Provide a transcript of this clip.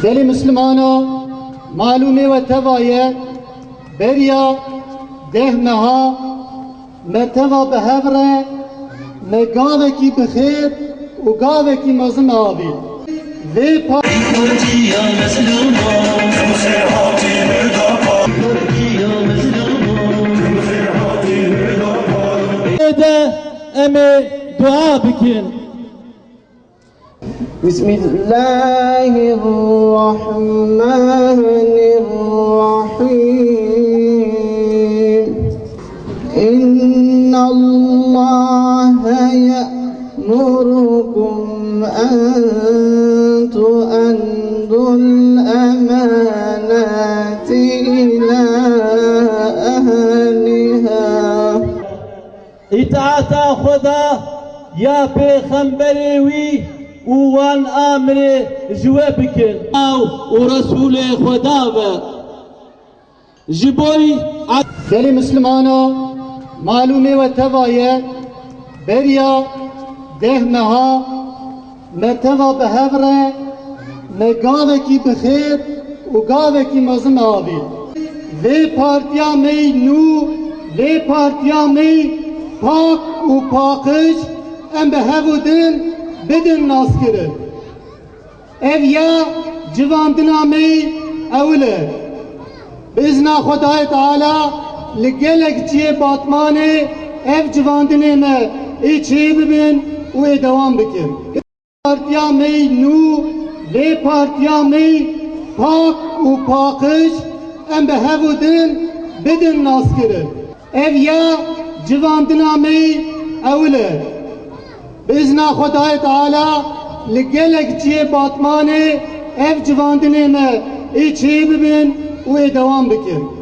Deli Müslümana malume ve tevaye berya dehmeha me teva behevre me gaveki bixir u gaveki mazım abi ve emi dua bikin. Bismillahirrahmanirrahim. İnnallâhe ye'murukum en tu'addul emanati ila ehliha. İtaata Xuda ya Peyğəmbəri wî û wan amrê ji we bikin. Û Resûlê Xuda ve ji bo Deli Müslümana malume ve tevaye berya dehmeha me teva behevre me gaveki bixir û gaveki mazım abi ve partiya me nû ve partiya me pak û pakış em behevudin bidin naskirin. Ev ya civandina me evle bizna Xudayê Teala li gelek çiye batmanê ev civandinê me çê bibin û ê dewam bikin. Partiya me nû vê partiya me pak û pakış em behevudin bidin naskirin. Ev ya civandina me evle bizna Xudayê Teala li gelek çiye batmanê ev civandinê me çê bibin û ê dewam bikin.